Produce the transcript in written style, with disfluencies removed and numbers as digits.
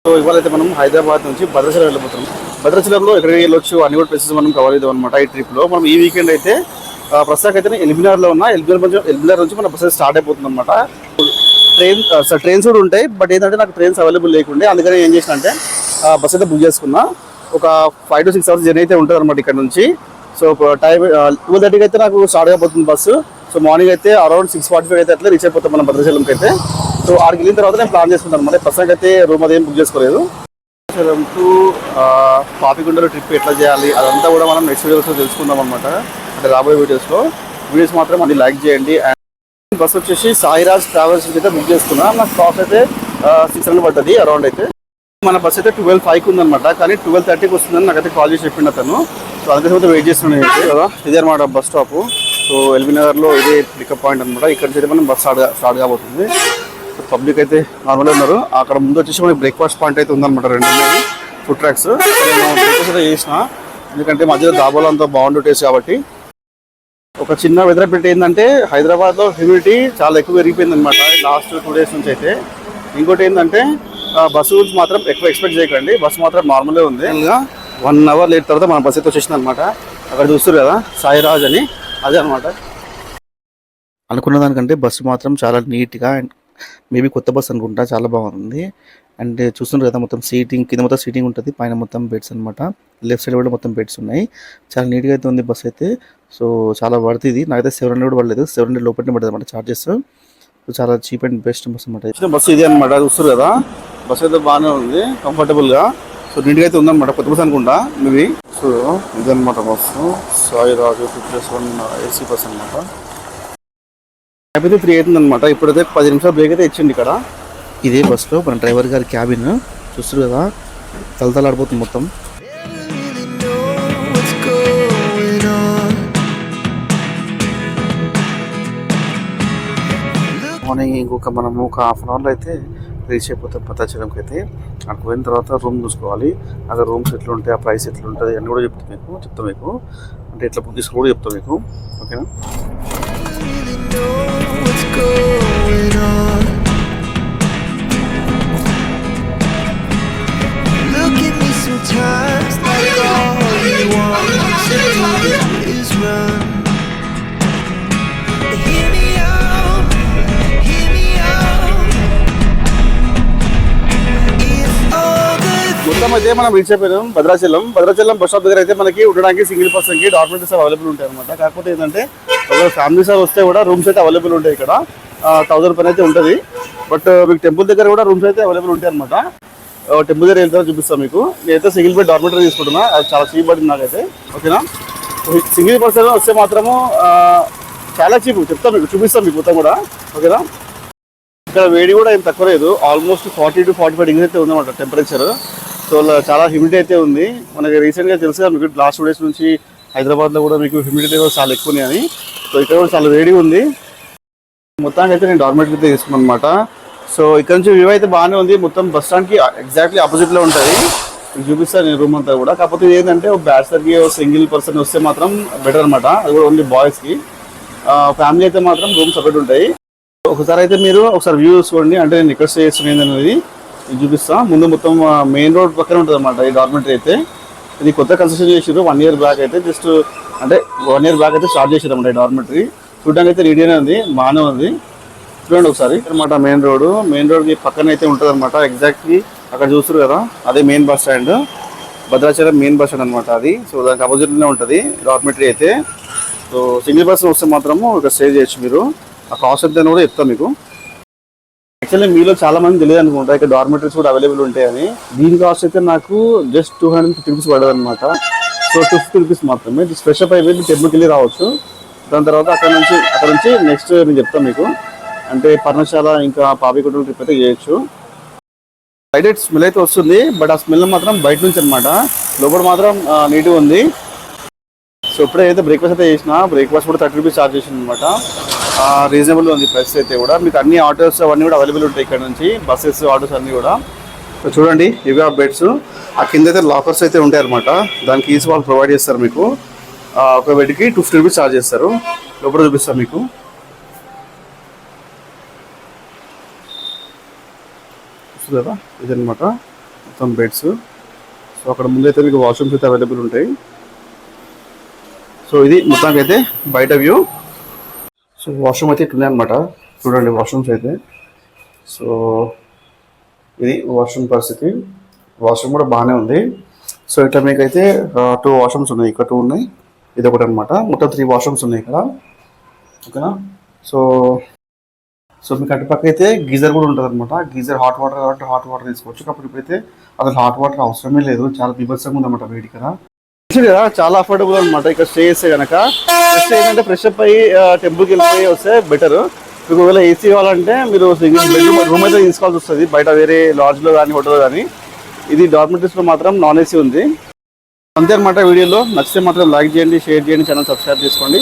So ఇవాళ అయితే మనం హైదరాబాద్ నుంచి భద్రాచలం వెళ్ళిపోతున్నాం. భద్రాచలంలో ఎక్కడికి వెళ్ళొచ్చు అన్ని కూడా ప్లేసెస్ మనం కవర్ చేద్దాం అనమాట ఈ ట్రిప్ లో. మనం ఈ వీకెండ్ అయితే ప్రస్తుతానికి అయితే ఎల్బీనగర్ లో ఉన్న ఎల్బీనగర్ నుంచి మన బస్సు స్టార్ట్ అయిపోతుంది అనమాట. ట్రైన్స్ కూడా ఉంటాయి, బట్ ఏంటంటే నాకు ట్రైన్స్ అవైలబుల్ లేకుండే, అందుకని ఏం చేసిన అంటే బస్ అయితే బుక్ చేసుకున్నా. ఒక 5 to 6 hours జర్నీ అయితే ఉంటుంది అనమాట ఇక్కడ నుంచి. సో టైం 12:30కి అయితే నాకు స్టార్ట్ అయిపోతుంది బస్సు. సో మార్నింగ్ అయితే అరౌండ్ 6:45 అయితే అట్లా రీచ్ అయిపోతాం మనం భద్రాచలంకి అయితే. సో ఆడికి వెళ్ళిన తర్వాత నేను ప్లాన్ చేసుకుంటాను అనమాట. ప్రస్తుతానికి అయితే రూమ్ అదేం బుక్ చేసుకోలేదు. భద్రాచలం టు పాపికొండలో ట్రిప్ ఎట్లా చేయాలి అదంతా కూడా మనం నెక్స్ట్ వీడియోస్లో తెలుసుకుందాం అనమాట. అంటే రాబోయే వీడియోస్ మాత్రం అది లైక్ చేయండి. అండ్ బస్ వచ్చేసి సాయిరాజ్ ట్రావెల్స్ అయితే బుక్ చేసుకున్నా. నాకు కాస్ట్ అయితే 600 పడుతుంది అరౌండ్. అయితే మన బస్ అయితే 12:05కి ఉందనమాట, కానీ 12:30కి వస్తుందని నాకైతే కాల్ చేసి చెప్పిండు అతను. సో అందుకోసం అయితే వెయిట్ చేస్తున్నాను కదా. ఇదే అనమాట బస్ స్టాప్. సో ఎల్బీనగర్లో ఇదే పికప్ పాయింట్ అనమాట. ఇక్కడ నుంచి అయితే మనం బస్ స్టార్ట్ కాబోతుంది. సో పబ్లిక్ అయితే నార్మల్గా ఉన్నారు. అక్కడ ముందు వచ్చేసి మనకి బ్రేక్ఫాస్ట్ పాయింట్ అయితే ఉందన్నమాట, 2 ఉన్నాయి ఫుడ్ ట్రాక్స్. నేను బ్రేక్ఫాస్ట్ అయితే చేసిన, ఎందుకంటే మధ్యలో దాబాలో అంతా బాగుండు టేస్ట్ కాబట్టి. ఒక చిన్న వెదర్ అప్డేట్ ఏంటంటే హైదరాబాద్లో హ్యూమిడిటీ చాలా ఎక్కువ పెరిగిపోయింది అనమాట లాస్ట్ 2 days నుంచి అయితే. ఇంకోటి ఏంటంటే బస్సు గురించి మాత్రం ఎక్కువ ఎక్స్పెక్ట్ చేయకండి, బస్సు మాత్రం నార్మల్గా ఉంది. 1 hour లేట్ తర్వాత మన బస్సు అయితే వచ్చేసింది అనమాట. అక్కడ చూస్తారు కదా సాయిరాజ్ అని, అదే అనమాట. అనుకున్న దానికంటే బస్సు మాత్రం చాలా నీట్గా అండ్ మేబీ కొత్త బస్సు అనుకుంటా, చాలా బాగుంది. అండ్ చూస్తున్నారు కదా మొత్తం సీటింగ్, కింద మొత్తం సీటింగ్ ఉంటుంది, పైన మొత్తం బెడ్స్ అనమాట. లెఫ్ట్ సైడ్ కూడా మొత్తం బెడ్స్ ఉన్నాయి. చాలా నీట్గా అయితే ఉంది బస్సు అయితే. సో చాలా వర్త్ ఇది. నాకైతే 700 కూడా పడలేదు, 700 లోపలనే పడుతుంది అనమాట చార్జెస్. సో చాలా చీప్ అండ్ బెస్ట్ బస్ అనమాట. బస్సు ఇది అనమాట, చూస్తారు కదా. బస్సు అయితే బాగానే ఉంది, కంఫర్టబుల్గా. సో నీట్గా అయితే ఉందన్నమాట, కొత్త బస్సు అనుకుంటా మేబీ. సో ఇదనమాట బస్సు సాయిరాజ్ 2+1 AC బస్ అనమాట. అయితే 3 అవుతుంది అనమాట. ఇప్పుడైతే 10 నిమిషాలు బ్రేక్ అయితే ఇచ్చింది ఇక్కడ. ఇదే బస్సులో మన డ్రైవర్ గారి క్యాబిన్ చూస్తారు కదా, తలతలాడిపోతుంది మొత్తం. మార్నింగ్ ఇంకొక మనము ఒక 1/2 hourలో అయితే రీచ్ అయిపోతాం భద్రాచలంకి అయితే. అక్కడ పోయిన తర్వాత రూమ్ చూసుకోవాలి. అక్కడ రూమ్స్ ఎట్లా ఉంటాయి, ఆ ప్రైస్ ఎట్లా ఉంటుంది అని కూడా చెప్తాం మీకు. అంటే ఎట్లా బుక్ చేసుకో కూడా చెప్తాం మీకు, ఓకేనా. మొత్తం అయితే మనం రీచ్ అయిపోయాం భద్రాచలం బస్ స్టాప్ దగ్గర. అయితే మనకి ఉండడానికి సింగిల్ పర్సన్కి డార్మెంటరీస్ అవైలబుల్ ఉంటాయి అనమాట. కాకపోతే ఏంటంటే ఒకవేళ ఫ్యామిలీస్ వస్తే కూడా రూమ్స్ అయితే అవైలబుల్ ఉంటాయి ఇక్కడ. 1000 పైన అయితే ఉంటుంది. బట్ మీకు టెంపుల్ దగ్గర కూడా రూమ్స్ అయితే అవైలబుల్ ఉంటాయి అనమాట. టెంపుల్ దగ్గర వెళ్తారో చూపిస్తాను మీకు. నేనైతే సింగిల్ బెడ్ డార్మెంటరీ తీసుకుంటున్నా, అది చాలా చీప్ పడింది నాకైతే, ఓకేనా. సింగిల్ పర్సన్ వస్తే మాత్రము చాలా చీప్, చెప్తాను మీకు, చూపిస్తాను మీకు మొత్తం కూడా, ఓకేనా. ఇక్కడ వేడి కూడా ఏం తక్కువ లేదు, ఆల్మోస్ట్ 40 to 45 degrees అయితే ఉందన్నమాట టెంపరేచర్. సో చాలా హ్యూమిడిటీ అయితే ఉంది. మనకి రీసెంట్గా తెలుసు కదా మీకు, లాస్ట్ 2 days నుంచి హైదరాబాద్లో కూడా మీకు హ్యూమిడిటీ కూడా చాలా ఎక్కువ అని. సో ఇక్కడ కూడా చాలా వేడిగా ఉంది. మొత్తానికి అయితే నేను డార్మెంటరీ అయితే తీసుకున్నాను అనమాట. సో ఇక్కడ నుంచి వ్యూ అయితే బాగానే ఉంది. మొత్తం బస్ స్టాండ్కి ఎగ్జాక్ట్లీ ఆపోజిట్లో ఉంటుంది. మీకు చూపిస్తాను నేను రూమ్ అంతా కూడా. కాకపోతే ఏంటంటే ఒక బ్యాచిలర్కి సింగిల్ పర్సన్ వస్తే మాత్రం బెటర్ అనమాట. అది కూడా ఓన్లీ బాయ్స్కి. ఫ్యామిలీ అయితే మాత్రం రూమ్ సపరేట్ ఉంటాయి. ఒకసారి అయితే మీరు ఒకసారి వ్యూ చూసుకోండి. అంటే నేను ఎక్కడ స్టే చేస్తున్నాను అనేది నేను చూపిస్తాను. ముందు మొత్తం మెయిన్ రోడ్ పక్కన ఉంటుంది అనమాట ఈ డార్మెంటరీ అయితే. ఇది కొత్త కన్స్ట్రక్షన్ చేసారు 1 year బ్యాక్ అయితే. జస్ట్ అంటే 1 year బ్యాక్ అయితే స్టార్ట్ చేసారు అనమాట ఈ డార్మెంటరీ. చూడడానికి అయితే నీట్గానే ఉంది, బాగానే ఉంది. చూడండి ఒకసారి అనమాట. మెయిన్ రోడ్కి పక్కన అయితే ఉంటుంది అనమాట. ఎగ్జాక్ట్లీ అక్కడ చూస్తారు కదా, అదే main bus stand, Bhadrachalam main bus stand అనమాట అది. సో దానికి అపోజిట్లోనే ఉంటుంది డార్మెంటరీ అయితే. సో సింగిల్ పర్సన్ వస్తే మాత్రము ఇక్కడ స్టే చేయొచ్చు మీరు. ఆ కాస్ట్ ఎంత కూడా చెప్తాను మీకు. యాక్చువల్లీ మీలో చాలా మంది తెలియదు అనుకుంటా ఇక్కడ డార్మెంటరీస్ కూడా అవైలబుల్ ఉంటాయని. దీని కాస్ట్ అయితే నాకు జస్ట్ 250 rupees పడదు అనమాట. సో 250 rupees మాత్రమే. ఫ్రెష్ అప్ అయిపోయి టెంపుల్కి వెళ్ళి రావచ్చు. దాని తర్వాత అక్కడ నుంచి నెక్స్ట్ నేను చెప్తాను మీకు. అంటే పర్ణశాల ఇంకా పాపికొండల ట్రిప్ అయితే చేయొచ్చు. బయట స్మెల్ అయితే వస్తుంది, బట్ ఆ స్మెల్ మాత్రం బయట నుంచి అనమాట. లోపల మాత్రం నీట్గా ఉంది. సో ఇప్పుడే అయితే బ్రేక్ఫాస్ట్ అయితే చేసిన. బ్రేక్ఫాస్ట్ కూడా 30 rupees ఛార్జ్ చేసింది అనమాట. రీజనబుల్ ఉంది ప్రైస్ అయితే కూడా. మీకు అన్ని ఆటోస్ అవన్నీ కూడా అవైలబుల్ ఉంటాయి ఇక్కడ నుంచి, బస్సెస్ ఆటోస్ అన్నీ కూడా. సో చూడండి ఇవి ఆ బెడ్స్. ఆ కింద అయితే లాకర్స్ అయితే ఉంటాయి అనమాట. దానికి కీస్ వాళ్ళు ప్రొవైడ్ చేస్తారు మీకు. ఒక బెడ్కి 250 rupees ఛార్జ్ చేస్తారు. లోపల చూపిస్తాను మీకు. కదా ఇదనమాట. మొత్తం బెడ్స్. సో అక్కడ ముందైతే మీకు వాష్రూమ్స్ అయితే అవైలబుల్ ఉంటాయి. సో ఇది మొత్తానికి అయితే బయట వ్యూ. సో వాష్రూమ్ అయితే ఇట్లున్నాయి అనమాట. చూడండి వాష్రూమ్స్ అయితే. సో ఇది వాష్రూమ్ పరిస్థితి. వాష్రూమ్ కూడా బాగానే ఉంది. సో ఇట్లా మీకైతే 2 వాష్రూమ్స్ ఉన్నాయి. ఇక్కడ 2 ఉన్నాయి, ఇది ఒకటి అనమాట. మొత్తం 3 వాష్రూమ్స్ ఉన్నాయి ఇక్కడ. ఓకేనా. సో మీకు అటుపక్క అయితే గీజర్ కూడా ఉంటుంది అనమాట. గీజర్ హాట్ వాటర్ కాబట్టి హాట్ వాటర్ తీసుకోవచ్చు. కాబట్టి ఇప్పుడైతే అసలు హాట్ వాటర్ అవసరమే లేదు. చాలా బీభత్సంగా ఉందన్నమాట వేడి ఇక్కడ. కదా చాలా అఫోర్డబుల్ అనమాట. ఇక్కడ స్టే చేస్తే కనుక జస్ట్ ఏంటంటే ఫ్రెష్ అప్ అయ్యి టెంపుల్కి వెళ్ళిపోయి వస్తే బెటర్. మీకు ఒకవేళ ఏసీ కావాలంటే మీరు సింగిల్ బెడ్రూమ్ రూమ్ అయితే తీసుకోవాల్సి వస్తుంది, బయట వేరే లాడ్జ్లో కానీ హోటల్లో కానీ. ఇది డార్మెటరీస్లో మాత్రం నాన్ ఏసీ ఉంది. అంతే అనమాట. వీడియోలో నచ్చితే మాత్రం లైక్ చేయండి, షేర్ చేయండి, ఛానల్ సబ్స్క్రైబ్ చేసుకోండి.